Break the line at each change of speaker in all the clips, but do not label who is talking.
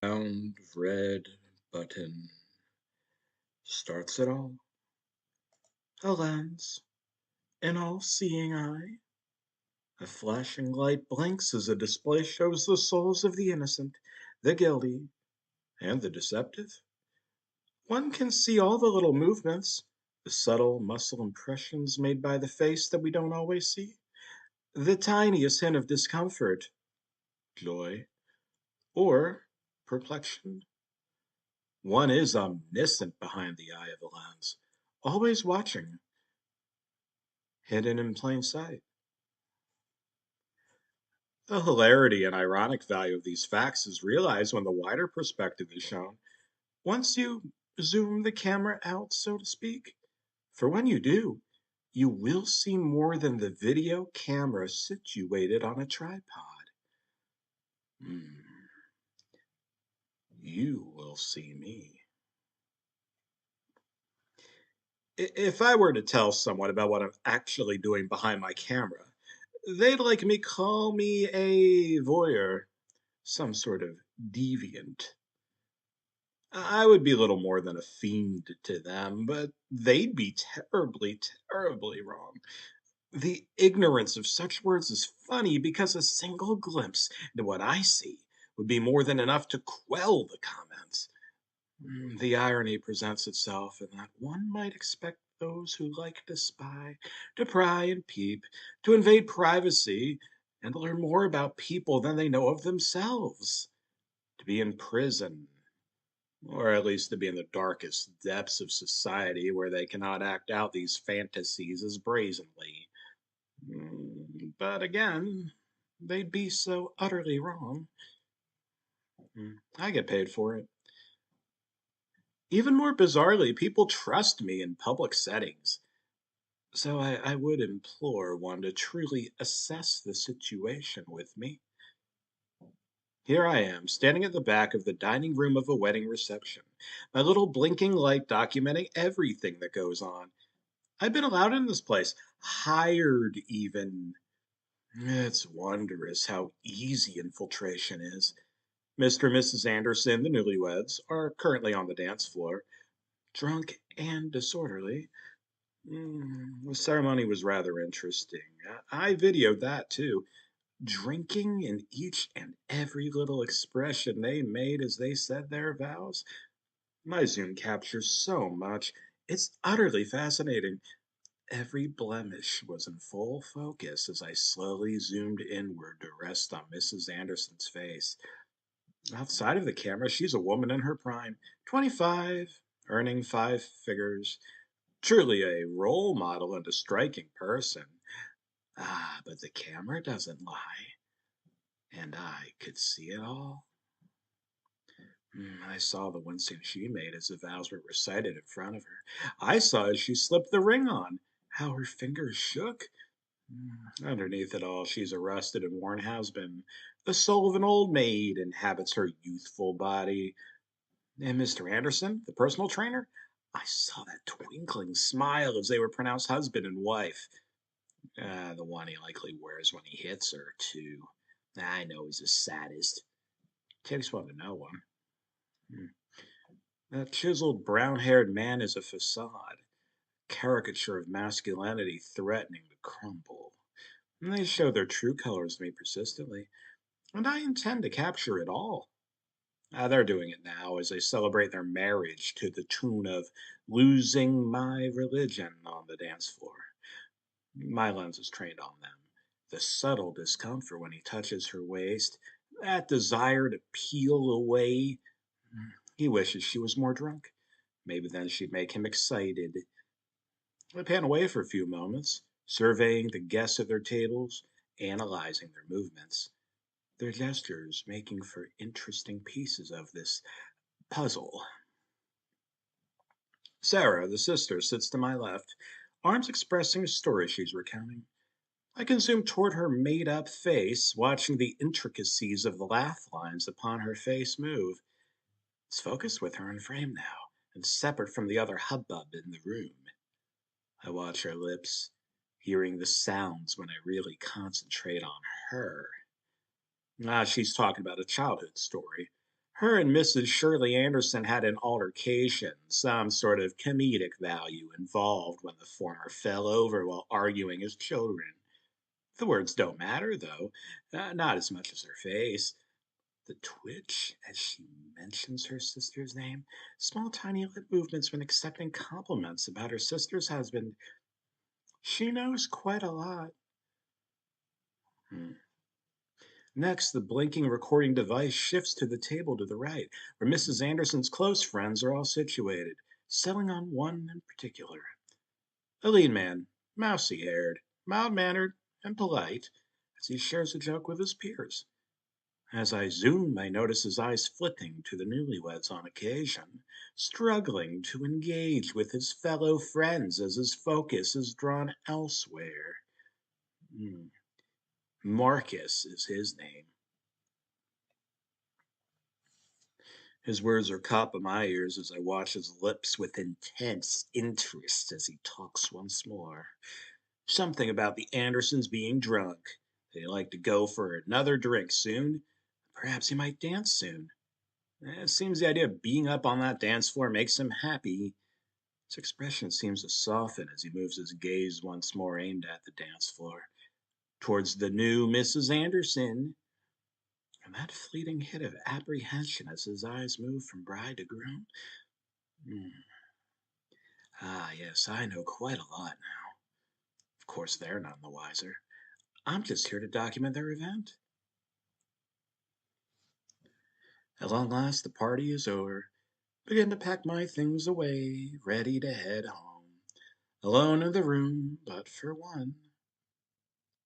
Round red button starts it all. A lens, an all-seeing eye. A flashing light blinks as a display shows the souls of the innocent, the guilty, and the deceptive. One can see all the little movements, the subtle muscle impressions made by the face that we don't always see, the tiniest hint of discomfort, joy, or perplexion. One is omniscient behind the eye of the lens, always watching, hidden in plain sight. The hilarity and ironic value of these facts is realized when the wider perspective is shown. Once you zoom the camera out, so to speak, for when you do, you will see more than the video camera situated on a tripod. Hmm, you will see me. If I were to tell someone about what I'm actually doing behind my camera, they'd like call me a voyeur, some sort of deviant. I would be little more than a fiend to them, but they'd be terribly, terribly wrong. The ignorance of such words is funny because a single glimpse into what I see would be more than enough to quell the comments. The irony presents itself in that one might expect those who like to spy, to pry and peep, to invade privacy, and learn more about people than they know of themselves, to be in prison, or at least to be in the darkest depths of society where they cannot act out these fantasies as brazenly. But again, they'd be so utterly wrong. I get paid for it. Even more bizarrely, people trust me in public settings. So I would implore one to truly assess the situation with me. Here I am, standing at the back of the dining room of a wedding reception, my little blinking light documenting everything that goes on. I've been allowed in this place, hired even. It's wondrous how easy infiltration is. Mr. and Mrs. Anderson, the newlyweds, are currently on the dance floor, drunk and disorderly. The ceremony was rather interesting. I videoed that too, drinking in each and every little expression they made as they said their vows. My Zoom captures so much. It's utterly fascinating. Every blemish was in full focus as I slowly zoomed inward to rest on Mrs. Anderson's face. Outside of the camera, she's a woman in her prime, 25, earning five figures. Truly a role model and a striking person. But the camera doesn't lie, and I could see it all. I saw the wincing she made as the vows were recited in front of her. I saw as she slipped the ring on, how her fingers shook. Underneath it all, she's a rusted and worn has-been. The soul of an old maid inhabits her youthful body. And Mr. Anderson, the personal trainer, I saw that twinkling smile as they were pronounced husband and wife. The one he likely wears when he hits her, too. I know he's a sadist. Takes one to know one. Hmm. That chiseled brown-haired man is a facade, caricature of masculinity threatening to crumble. And they show their true colors to me persistently, and I intend to capture it all. They're doing it now as they celebrate their marriage to the tune of Losing My Religion on the dance floor. My lens is trained on them. The subtle discomfort when he touches her waist, that desire to peel away. He wishes she was more drunk. Maybe then she'd make him excited. I pan away for a few moments, surveying the guests at their tables, analyzing their movements, their gestures making for interesting pieces of this puzzle. Sarah, the sister, sits to my left, arms expressing a story she's recounting. I can zoom toward her made up face, watching the intricacies of the laugh lines upon her face move. It's focused with her in frame now, and separate from the other hubbub in the room. I watch her lips, hearing the sounds when I really concentrate on her. She's talking about a childhood story. Her and Mrs. Shirley Anderson had an altercation, some sort of comedic value involved when the former fell over while arguing as children. The words don't matter, though, not as much as her face. The twitch as she mentions her sister's name, small tiny lip movements when accepting compliments about her sister's husband. She knows quite a lot. Hmm. Next, the blinking recording device shifts to the table to the right, where Mrs. Anderson's close friends are all situated, settling on one in particular. A lean man, mousy haired, mild mannered, and polite, as he shares a joke with his peers. As I zoom, I notice his eyes flitting to the newlyweds on occasion, struggling to engage with his fellow friends as his focus is drawn elsewhere. Hmm. Marcus is his name. His words are caught by my ears as I watch his lips with intense interest as he talks once more. Something about the Andersons being drunk. They like to go for another drink soon. Perhaps he might dance soon. It seems the idea of being up on that dance floor makes him happy. His expression seems to soften as he moves his gaze once more aimed at the dance floor, towards the new Mrs. Anderson. And that fleeting hit of apprehension as his eyes move from bride to groom. Hmm. Ah, yes, I know quite a lot now. Of course, they're none the wiser. I'm just here to document their event. At long last, the party is over. Begin to pack my things away, ready to head home. Alone in the room, but for one.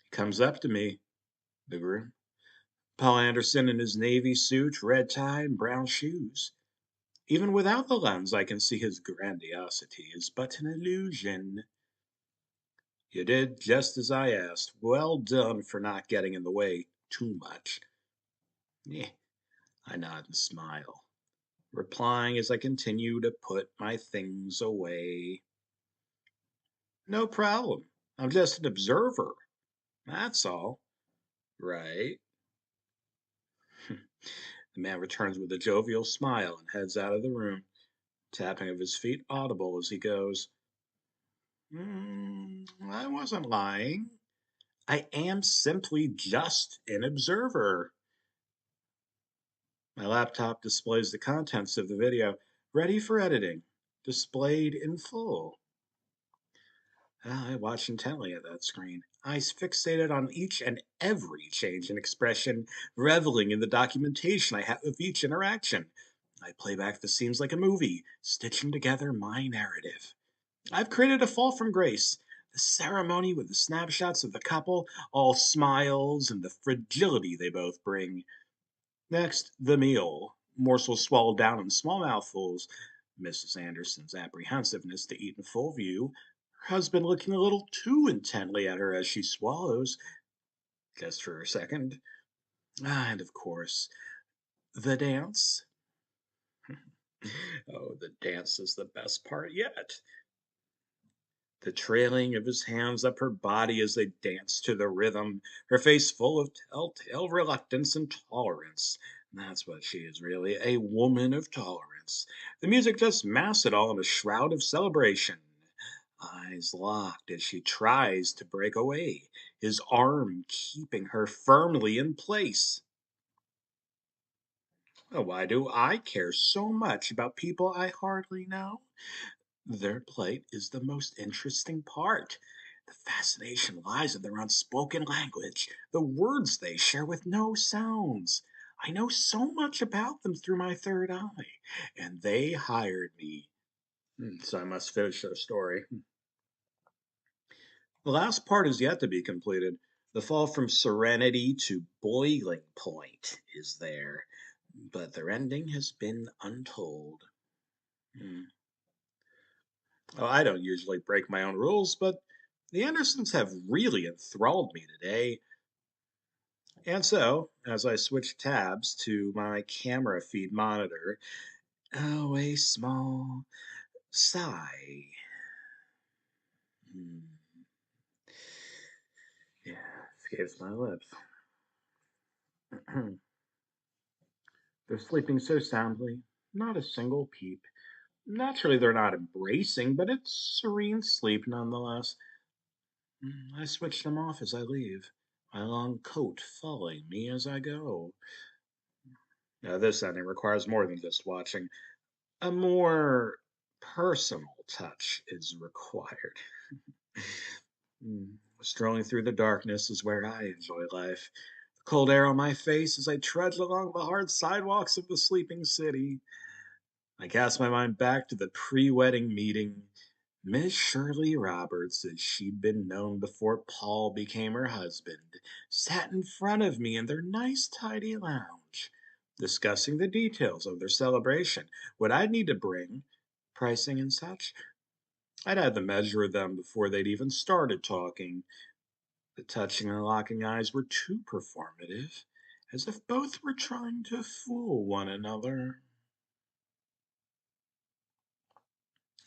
He comes up to me, the groom. Paul Anderson in his navy suit, red tie, and brown shoes. Even without the lens, I can see his grandiosity is but an illusion. You did just as I asked. Well done for not getting in the way too much. Yeah, I nod and smile, replying as I continue to put my things away. No problem. I'm just an observer. That's all. Right. The man returns with a jovial smile and heads out of the room, tapping of his feet audible as he goes. I wasn't lying. I am simply just an observer. My laptop displays the contents of the video, ready for editing, displayed in full. I watch intently at that screen, eyes fixated on each and every change in expression, reveling in the documentation I have of each interaction. I play back the scenes like a movie, stitching together my narrative. I've created a fall from grace. The ceremony with the snapshots of the couple, all smiles and the fragility they both bring. Next, the meal. Morsels swallowed down in small mouthfuls. Mrs. Anderson's apprehensiveness to eat in full view. Her husband looking a little too intently at her as she swallows, just for a second. And of course, the dance. Oh, the dance is the best part yet. The trailing of his hands up her body as they dance to the rhythm, her face full of telltale reluctance and tolerance. That's what she is really, a woman of tolerance. The music just masks it all in a shroud of celebration. Eyes locked as she tries to break away, his arm keeping her firmly in place. Oh, why do I care so much about people I hardly know? Their plight is the most interesting part. The fascination lies in their unspoken language, the words they share with no sounds. I know so much about them through my third eye, and they hired me. So I must finish their story. The last part is yet to be completed. The fall from serenity to boiling point is there, but their ending has been untold. Hmm. Oh, I don't usually break my own rules, but the Andersons have really enthralled me today. And so, as I switch tabs to my camera feed monitor, oh, a small sigh. Hmm. Yeah, escapes my lips. They're sleeping so soundly, not a single peep. Naturally, they're not embracing, but it's serene sleep nonetheless. I switch them off as I leave, my long coat following me as I go. Now, this ending requires more than just watching. A more personal touch is required. Strolling through the darkness is where I enjoy life. The cold air on my face as I trudge along the hard sidewalks of the sleeping city. I cast my mind back to the pre wedding meeting. Miss Shirley Roberts, as she'd been known before Paul became her husband, sat in front of me in their nice, tidy lounge, discussing the details of their celebration, what I'd need to bring, pricing and such. I'd had the measure of them before they'd even started talking. The touching and locking eyes were too performative, as if both were trying to fool one another.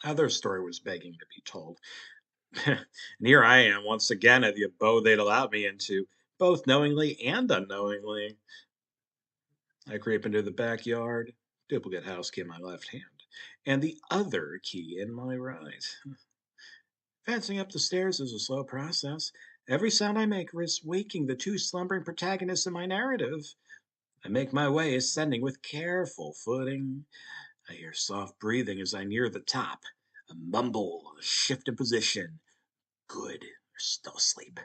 Now their story was begging to be told. And here I am once again at the abode they'd allowed me into, both knowingly and unknowingly. I creep into the backyard, duplicate house key in my left hand, and the other key in my right. Fencing up the stairs is a slow process. Every sound I make risks waking the two slumbering protagonists in my narrative. I make my way, ascending with careful footing. I hear soft breathing as I near the top. A mumble, a shift in position. Good, they're still asleep.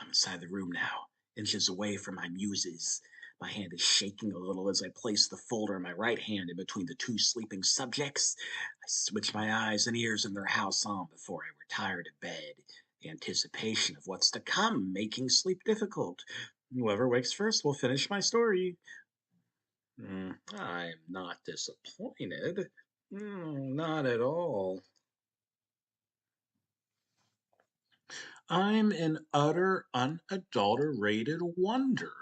I'm inside the room now, inches away from my muses. My hand is shaking a little as I place the folder in my right hand in between the two sleeping subjects. I switch my eyes and ears in their house on before I retire to bed. The anticipation of what's to come making sleep difficult. Whoever wakes first will finish my story. I'm not disappointed. Not at all. I'm an utter, unadulterated wonder.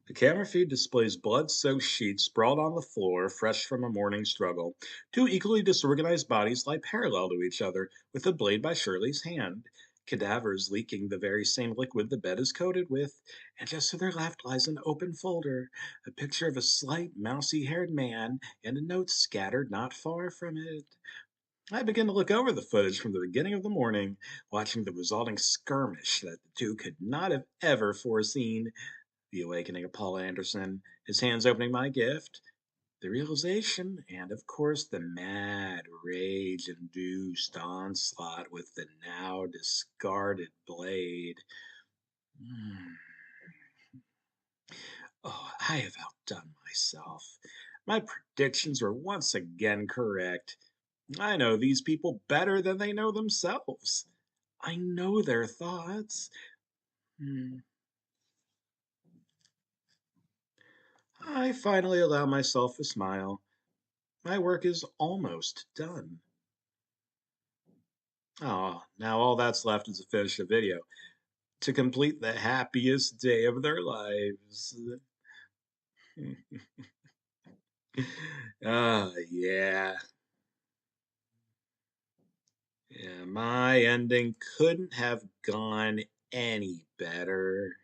The camera feed displays blood soaked sheets sprawled on the floor, fresh from a morning struggle. Two equally disorganized bodies lie parallel to each other, with a blade by Shirley's hand. Cadavers leaking the very same liquid the bed is coated with, and just to their left lies an open folder, a picture of a slight, mousy haired man, and a note scattered not far from it. I begin to look over the footage from the beginning of the morning, watching the resulting skirmish that the two could not have ever foreseen. The awakening of Paul Anderson, his hands opening my gift, the realization, and of course the mad, rage induced onslaught with the now discarded blade. Hmm. Oh, I have outdone myself. My predictions were once again correct. I know these people better than they know themselves. I know their thoughts. Hmm. I finally allow myself a smile. My work is almost done. Oh, now all that's left is to finish the video to complete the happiest day of their lives. Yeah. Yeah, my ending couldn't have gone any better.